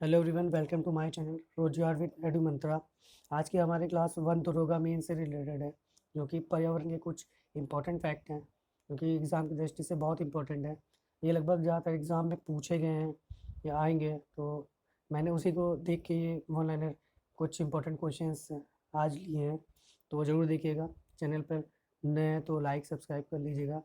Hello everyone, welcome to my channel Rozgar with Edu Mantra. आज की हमारी क्लास वन दरोगा मेन से रिलेटेड है, जो कि पर्यावरण के कुछ इंपॉर्टेंट फैक्ट हैं, जो कि एग्ज़ाम की दृष्टि से बहुत इंपॉर्टेंट है। ये लगभग ज़्यादातर एग्ज़ाम में पूछे गए हैं या आएंगे, तो मैंने उसी को देख के ये वन लाइनर कुछ इंपॉर्टेंट क्वेश्चंस आज लिए हैं, तो वो ज़रूर देखिएगा। चैनल पर नए हैं तो लाइक सब्सक्राइब कर लीजिएगा।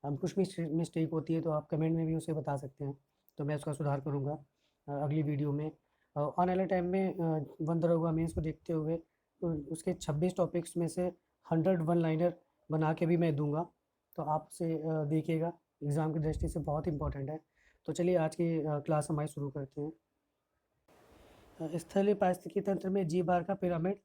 अब कुछ मिस्टेक होती है तो आप कमेंट में भी उसे बता सकते हैं, तो मैं उसका सुधार करूँगा अगली वीडियो में। आने वाले टाइम में वन दरोगा मेंस को देखते हुए उसके 26 टॉपिक्स में से 100 वन लाइनर बना के भी मैं दूंगा, तो आप उसे देखिएगा। एग्ज़ाम की दृष्टि से बहुत इंपॉर्टेंट है। तो चलिए आज की क्लास हमारी शुरू करते हैं। स्थलीय पारिस्थितिकी तंत्र में जी बार का पिरामिड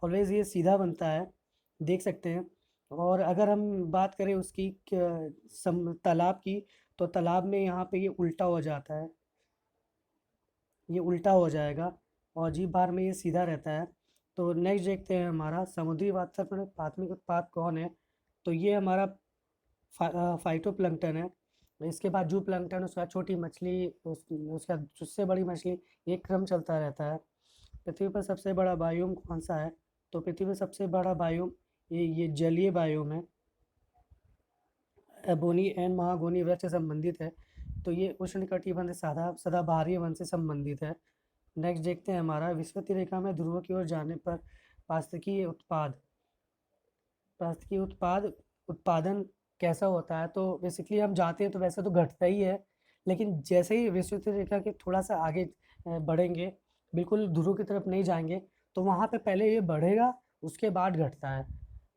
ऑलवेज ये सीधा बनता है, देख सकते हैं। और अगर हम बात करें उसकी तालाब की, तो तालाब में यहाँ पे ये उल्टा हो जाता है, ये उल्टा हो जाएगा, और जी बार में ये सीधा रहता है। तो नेक्स्ट देखते हैं हमारा समुद्री वातावरण में प्राथमिक उत्पाद कौन है। तो ये हमारा फाइटोप्लैंक्टन है। इसके बाद जू प्लैंक्टन, उसके बाद छोटी मछली, उसके बाद उससे बड़ी मछली, एक क्रम चलता रहता है। पृथ्वी पर सबसे बड़ा बायोम कौन सा है। तो पृथ्वी पर सबसे बड़ा बायोम ये जलीय बायोम है। एबोनी एंड महागोनी वृक्ष से संबंधित है, तो ये उष्णकटिबंध सदाबहारी वन से संबंधित है। नेक्स्ट देखते हैं हमारा विषुवत रेखा में ध्रुव की ओर जाने पर पारिस्थितिकी उत्पादन कैसा होता है। तो बेसिकली हम जाते हैं तो वैसे तो घटता ही है, लेकिन जैसे ही विषुवत रेखा के थोड़ा सा आगे बढ़ेंगे, बिल्कुल ध्रुव की तरफ नहीं जाएंगे, तो वहाँ पे पहले ये बढ़ेगा, उसके बाद घटता है।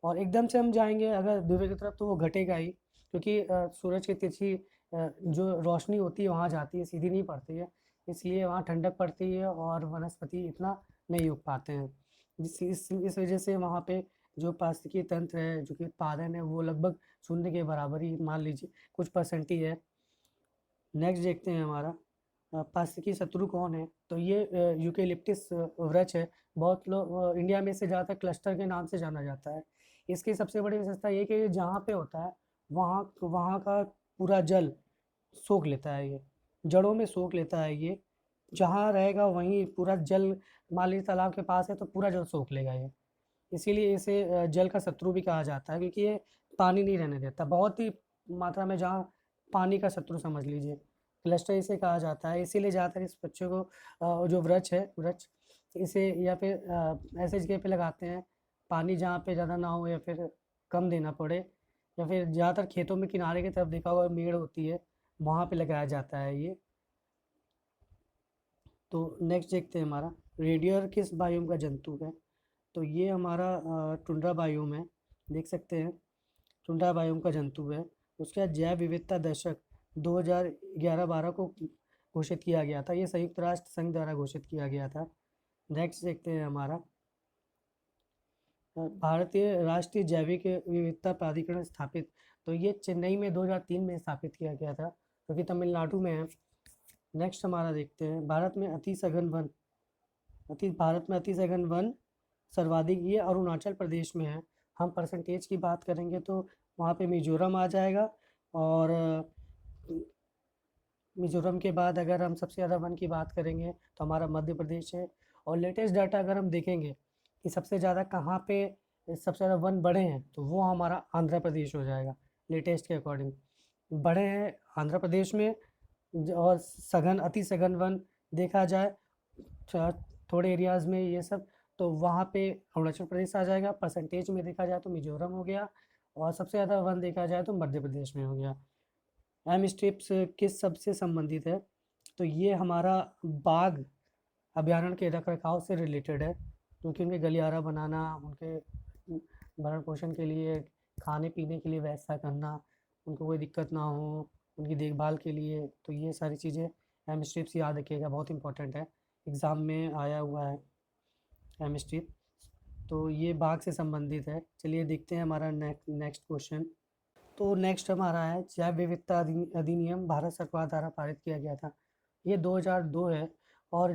और एकदम से हम जाएंगे अगर ध्रुव की तरफ, तो वो घटेगा ही, क्योंकि सूरज की तिरछी जो रोशनी होती है वहाँ जाती है, सीधी नहीं पड़ती है, इसलिए वहाँ ठंडक पड़ती है और वनस्पति इतना नहीं उग पाते हैं। इस वजह से वहाँ पे जो पारिस्थितिकी तंत्र है, जो कि उत्पादन है, वो लगभग शून्य के बराबर ही मान लीजिए, कुछ परसेंट ही है। नेक्स्ट देखते हैं हमारा पारिस्थितिकी शत्रु कौन है। तो ये यूकेलिप्टिस वृक्ष है। बहुत लोग इंडिया में इसे ज़्यादातर क्लस्टर के नाम से जाना जाता है। इसकी सबसे बड़ी विशेषता ये कि जहाँ पे होता है वहाँ वहाँ का पूरा जल सोख लेता है, ये जड़ों में सोख लेता है। ये जहाँ रहेगा वहीं पूरा जल, मान लीजिए तालाब के पास है तो पूरा जल सोख लेगा ये। इसीलिए इसे जल का शत्रु भी कहा जाता है, क्योंकि ये पानी नहीं रहने देता, बहुत ही मात्रा में, जहाँ पानी का शत्रु समझ लीजिए, क्लस्टर इसे कहा जाता है। इसीलिए ज़्यादातर इस बच्चों को जो वृक्ष इसे या फिर ऐसे जगह पे लगाते हैं, पानी जहाँ पे ज़्यादा ना हो या फिर कम देना पड़े, या फिर ज़्यादातर खेतों में किनारे की तरफ देखा होगा मेड़ होती है, वहाँ पे लगाया जाता है ये। तो नेक्स्ट देखते हैं हमारा रेडियर किस बायोम का जंतु है। तो ये हमारा टुंड्रा बायोम है, देख सकते हैं, टुंड्रा बायोम का जंतु है। उसके बाद जैव विविधता दशक 2011-12 को घोषित किया गया था, ये संयुक्त राष्ट्र संघ द्वारा घोषित किया गया था। नेक्स्ट देखते हैं हमारा भारतीय राष्ट्रीय जैविक विविधता प्राधिकरण स्थापित। तो ये चेन्नई में 2003 में स्थापित किया गया था, जो कि तमिलनाडु में है। नेक्स्ट हमारा देखते हैं भारत में अति सघन वन सर्वाधिक ये अरुणाचल प्रदेश में है। हम परसेंटेज की बात करेंगे तो वहाँ पे मिजोरम आ जाएगा, और मिजोरम के बाद अगर हम सबसे ज़्यादा वन की बात करेंगे तो हमारा मध्य प्रदेश है। और लेटेस्ट डाटा अगर हम देखेंगे कि सबसे ज़्यादा कहाँ पे सबसे ज़्यादा वन बढ़े हैं, तो वो हमारा आंध्र प्रदेश हो जाएगा। लेटेस्ट के अकॉर्डिंग बढ़े हैं आंध्र प्रदेश में। और अति सघन वन देखा जाए थोड़े एरियाज़ में ये सब, तो वहाँ पे अरुणाचल प्रदेश आ जाएगा। परसेंटेज में देखा जाए तो मिजोरम हो गया, और सबसे ज़्यादा वन देखा जाए तो मध्य प्रदेश में हो गया। एम स्ट्रिप्स किस सबसे संबंधित है। तो ये हमारा बाघ अभ्यारण्य के रख रखाव से रिलेटेड है, क्योंकि उनके गलियारा बनाना, उनके भरण पोषण के लिए, खाने पीने के लिए व्यवस्था करना, उनको कोई दिक्कत ना हो, उनकी देखभाल के लिए, तो ये सारी चीज़ें एम स्ट्रिप्स याद रखिएगा, बहुत इंपॉर्टेंट है, एग्ज़ाम में आया हुआ है एम स्ट्रिप। तो ये बाघ से संबंधित है। चलिए देखते हैं हमारा नेक्स्ट क्वेश्चन। तो नेक्स्ट हमारा है जैव विविधता अधिनियम भारत सरकार द्वारा पारित किया गया था, ये 2002 है। और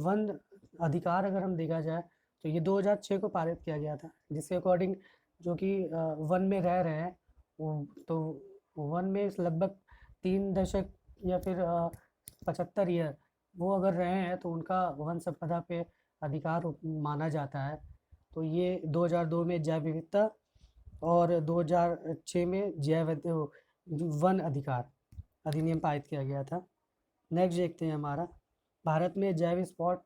वन अधिकार अगर हम देखा जाए तो ये 2006 को पारित किया गया था, जिसके अकॉर्डिंग जो कि वन में रह रहे हैं तो वन में लगभग 3 दशक या फिर 75 ईयर वो अगर रहे हैं तो उनका वन संपदा पे अधिकार माना जाता है। तो ये 2002 में जैव विविधता और 2006 में वन अधिकार अधिनियम पारित किया गया था। नेक्स्ट देखते हैं हमारा, भारत में जैव स्पॉट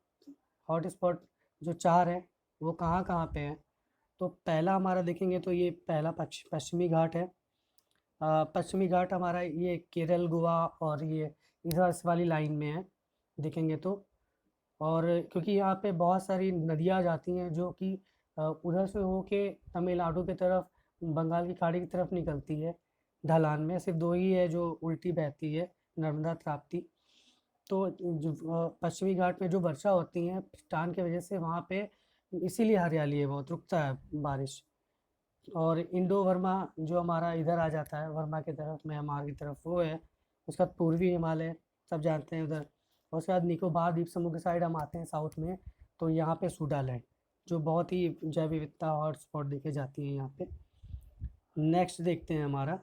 हॉट स्पॉट जो 4 हैं वो कहाँ-कहाँ पे हैं? तो पहला हमारा देखेंगे तो ये पहला पश्चिमी घाट है। पश्चिमी घाट हमारा ये केरल, गोवा और ये इधर इस वाली लाइन में है, देखेंगे तो। और क्योंकि यहाँ पे बहुत सारी नदियाँ जाती हैं जो कि उधर से होके तमिलनाडु की तरफ, बंगाल की खाड़ी की तरफ निकलती है। ढलान में सिर्फ 2 ही है जो उल्टी बहती है, नर्मदा, ताप्ती। तो जो पश्चिमी घाट में जो वर्षा होती है चट्टान की वजह से वहाँ पे, इसीलिए हरियाली है, बहुत रुकता है बारिश। और इंडो वर्मा जो हमारा इधर आ जाता है, वर्मा की तरफ, म्यांमार की तरफ, वो है। उसका पूर्वी हिमालय सब जानते हैं उधर। और उसके बाद निकोबार द्वीप समूह के साइड हम आते हैं साउथ में, तो यहाँ पे सूडालैंड जो बहुत ही जैव विविधता हॉटस्पॉट देखे जाती है यहाँ पे। नेक्स्ट देखते हैं हमारा,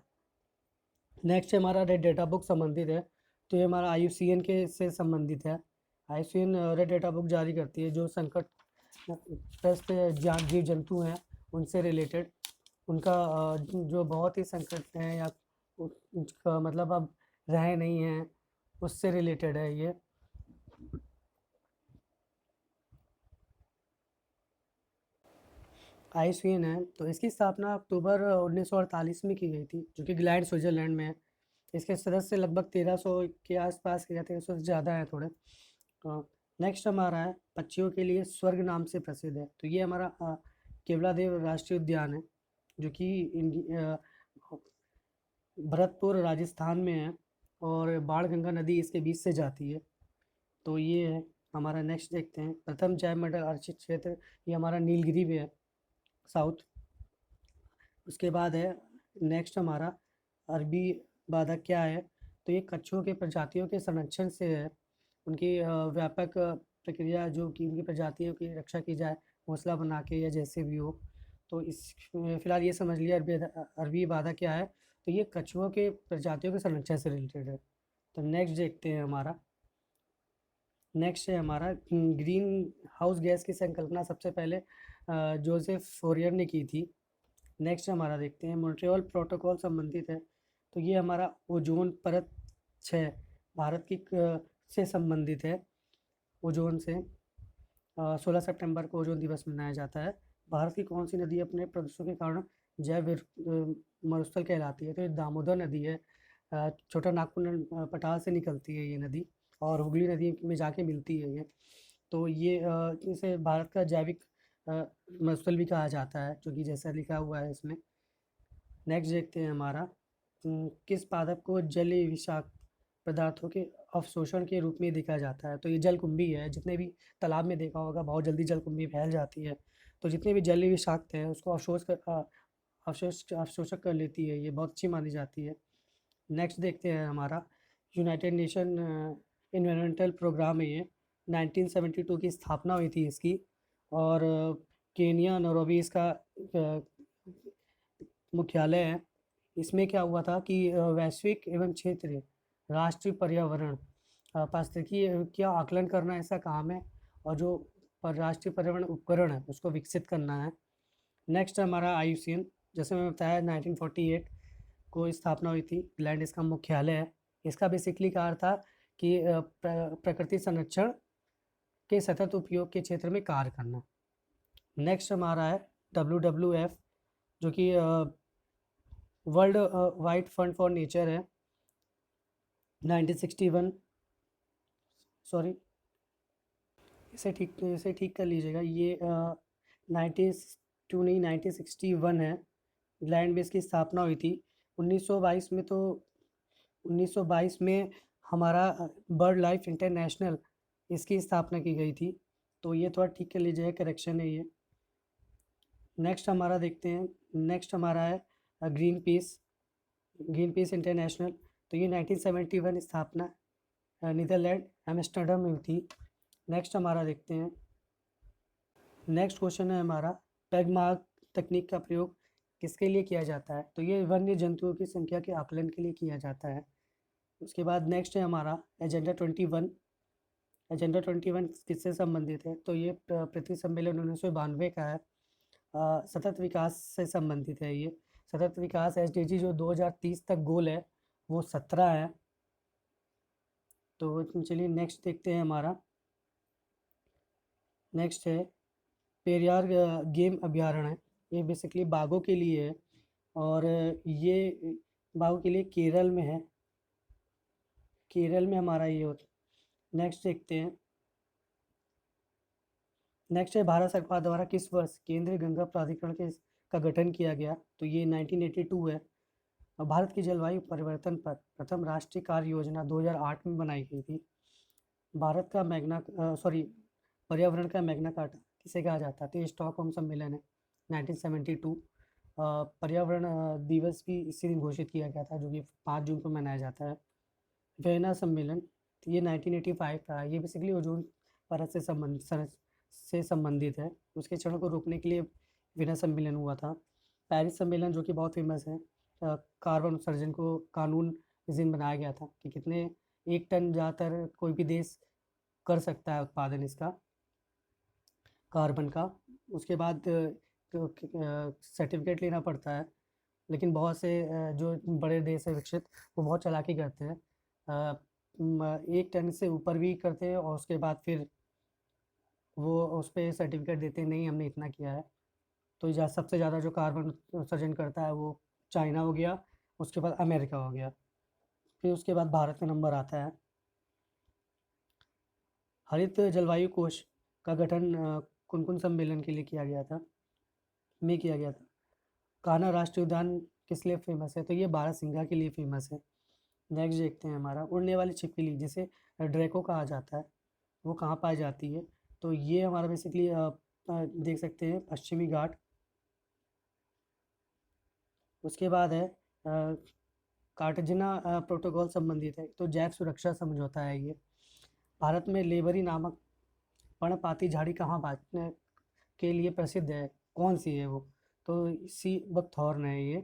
नेक्स्ट हमारा रेड डेटा बुक संबंधित है। तो ये हमारा IUCN के से संबंधित है। IUCN रेड डेटा बुक जारी करती है जो संकट ग्रस्त जीव जंतु हैं उनसे रिलेटेड, उनका जो बहुत ही संकट है या उनका मतलब अब रहे नहीं हैं, उससे रिलेटेड है ये। IUCN है तो इसकी स्थापना अक्टूबर 1948 में की गई थी, जो कि ग्लैड स्विट्ज़रलैंड में है। इसके सदस्य लगभग 1300 के आसपास के, या 1300 से ज़्यादा है थोड़े। नेक्स्ट हमारा है, पक्षियों के लिए स्वर्ग नाम से प्रसिद्ध है। तो ये हमारा केवलादेव राष्ट्रीय उद्यान है, जो कि भरतपुर राजस्थान में है, और बाणगंगा नदी इसके बीच से जाती है। तो ये है हमारा। नेक्स्ट देखते हैं, प्रथम जैव मंडल आरक्षित क्षेत्र, ये हमारा नीलगिरी में है, साउथ। उसके बाद है नेक्स्ट हमारा अरबी बाधा क्या है? तो ये कच्छुओं के प्रजातियों के संरक्षण से है। उनकी व्यापक प्रक्रिया जो कि उनकी प्रजातियों की रक्षा की जाए, घोंसला बना के या जैसे भी हो। तो इस फिलहाल ये समझ लिया अरबी बाधा क्या है? तो ये कछुओं के प्रजातियों के संरक्षण से रिलेटेड है। तो नेक्स्ट देखते हैं हमारा, नेक्स्ट है हमारा ग्रीन हाउस गैस की संकल्पना सबसे पहले जोसेफ फोरियर ने की थी। नेक्स्ट हमारा देखते हैं, मॉन्ट्रियल प्रोटोकॉल संबंधित है। तो ये हमारा ओजोन परत 6 भारत की से संबंधित है। ओजोन से 16 सितंबर को ओजोन दिवस मनाया जाता है। भारत की कौन सी नदी अपने प्रदूषण के कारण जैव मरुस्थल कहलाती है? तो ये दामोदर नदी है। छोटा नागपुर पटाल से निकलती है ये नदी, और हुगली नदी में जाके मिलती है ये। तो ये इसे भारत का जैविक मरुस्थल भी कहा जाता है, जो कि जैसा लिखा हुआ है इसमें। नेक्स्ट देखते हैं हमारा, किस पादप को जलीय विषाक्त पदार्थों के अवशोषण के रूप में देखा जाता है? तो ये जलकुंभी है। जितने भी तालाब में देखा होगा, बहुत जल्दी जलकुंभी फैल जाती है। तो जितने भी जलीय विषाक्त हैं उसको अवशोषक कर लेती है, ये बहुत अच्छी मानी जाती है। नेक्स्ट देखते हैं हमारा, यूनाइटेड नेशन इन्वायरमेंटल प्रोग्राम है ये, 1972 की स्थापना हुई थी इसकी। और केनिया नैरोबी इसका मुख्यालय है। इसमें क्या हुआ था कि वैश्विक एवं क्षेत्रीय राष्ट्रीय पर्यावरण पारिस्थितिकी का आकलन करना ऐसा काम है, और जो राष्ट्रीय पर्यावरण उपकरण है उसको विकसित करना है। नेक्स्ट हमारा IUCN, जैसे मैं बताया 1948 को स्थापना हुई थी, ग्लैंड इसका मुख्यालय है। इसका बेसिकली कार्य था कि प्रकृति संरक्षण के सतत उपयोग के क्षेत्र में कार्य करना। नेक्स्ट हमारा है WWF, जो कि world wide fund for nature है, 1961, सॉरी इसे ठीक कर लीजिएगा, ये 92 नहीं 1961 है। ग्लैंड में इसकी स्थापना हुई थी 1922 में। तो 1922 में हमारा बर्ड लाइफ इंटरनेशनल, इसकी स्थापना की गई थी। तो ये थोड़ा ठीक कर लीजिएगा, करेक्शन है ये। नेक्स्ट हमारा देखते हैं, नेक्स्ट हमारा है ग्रीन पीस इंटरनेशनल। तो ये 1971 स्थापना नीदरलैंड एम्स्टर्डम में हुई थी। नेक्स्ट हमारा देखते हैं, नेक्स्ट क्वेश्चन है हमारा, पैगमार्क तकनीक का प्रयोग किसके लिए किया जाता है? तो ये वन्य जंतुओं की संख्या के आकलन के लिए किया जाता है। उसके बाद नेक्स्ट है हमारा एजेंडा 21, एजेंडा 21 किससे संबंधित है? तो ये पृथ्वी सम्मेलन 1992 का है। सतत विकास से संबंधित है ये। सतत विकास एसडीजी जो 2030 तक गोल है वो 17 है। तो चलिए नेक्स्ट देखते हैं हमारा। नेक्स्ट है पेरियार गेम अभ्यारण्य है। ये बेसिकली बाघों के लिए है और ये बाघों के लिए केरल में है। केरल में हमारा ये होता है। नेक्स्ट देखते हैं। नेक्स्ट है भारत सरकार द्वारा किस वर्ष केंद्रीय गंगा प्राधिकरण का गठन किया गया? तो ये 1982 है। और भारत की जलवायु परिवर्तन पर प्रथम राष्ट्रीय कार्य योजना 2008 में बनाई गई थी। भारत का पर्यावरण का मैग्ना कार्टा किसे कहा जाता है? तो ये स्टॉकहोम सम्मेलन है 1972। पर्यावरण दिवस भी इसी दिन घोषित किया गया था जो कि 5 जून को मनाया जाता है। वियना सम्मेलन ये 1985 का है। ये बेसिकली ओजोन परत से संबंधित है। उसके क्षरण को रोकने के लिए वियना सम्मेलन हुआ था। पेरिस सम्मेलन जो कि बहुत फेमस है, कार्बन उत्सर्जन को कानून इस दिन बनाया गया था कि कितने 1 टन ज़्यादातर कोई भी देश कर सकता है उत्पादन इसका कार्बन का। उसके बाद सर्टिफिकेट लेना पड़ता है, लेकिन बहुत से जो बड़े देश है विकसित वो बहुत चालाकी करते हैं। 1 टन से ऊपर भी करते हैं और उसके बाद फिर वो उस पर सर्टिफिकेट देते हैं, नहीं हमने इतना किया है। तो सबसे ज़्यादा जो कार्बन उत्सर्जन करता है वो चाइना हो गया, उसके बाद अमेरिका हो गया, फिर उसके बाद भारत का नंबर आता है। हरित जलवायु कोष का गठन कौन कौन सम्मेलन के लिए किया गया था? में किया गया था। कान्हा राष्ट्रीय उद्यान किस लिए फेमस है? तो ये बारहसिंघा के लिए फेमस है। नेक्स्ट देखते हैं हमारा उड़ने वाली छिपकली जिसे ड्रैको कहा जाता है वो कहाँ पाई जाती है? तो ये हमारा बेसिकली देख सकते हैं पश्चिमी घाट। उसके बाद है कार्टाजेना प्रोटोकॉल संबंधित है, तो जैव सुरक्षा समझौता है ये। भारत में लेबरी नामक पर्णपाती झाड़ी कहाँ बांटने के लिए प्रसिद्ध है? कौन सी है वो? तो सी बकथॉर्न है ये।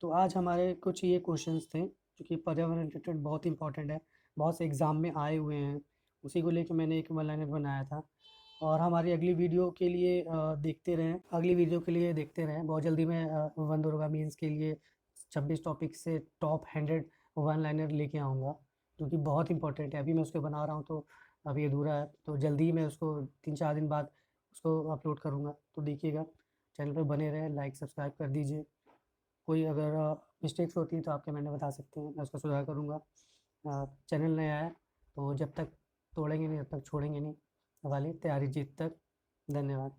तो आज हमारे कुछ ये क्वेश्चंस थे जो कि पर्यावरण रिलेटेड बहुत इंपॉर्टेंट है, बहुत से एग्ज़ाम में आए हुए हैं, उसी को लेकर मैंने एक वन लाइनर बनाया था। और हमारी अगली वीडियो के लिए देखते रहें। बहुत जल्दी मैं वन दुर्गा मीन्स के लिए 26 टॉपिक से टॉप 100 वन लाइनर लेके आऊँगा जो कि बहुत इंपॉर्टेंट है। अभी मैं उसको बना रहा हूँ तो अभी अधूरा है, तो जल्दी ही मैं उसको 3-4 दिन बाद उसको अपलोड करूँगा। तो देखिएगा, चैनल पर बने रहें, लाइक सब्सक्राइब कर दीजिए। कोई अगर मिस्टेक्स होती हैं तो आप कमेंट में बता सकते हैं, मैं उसका सुधार करूँगा। चैनल नया है तो जब तक तोड़ेंगे नहीं तब तक छोड़ेंगे नहीं वाली तैयारी जीत तक। धन्यवाद।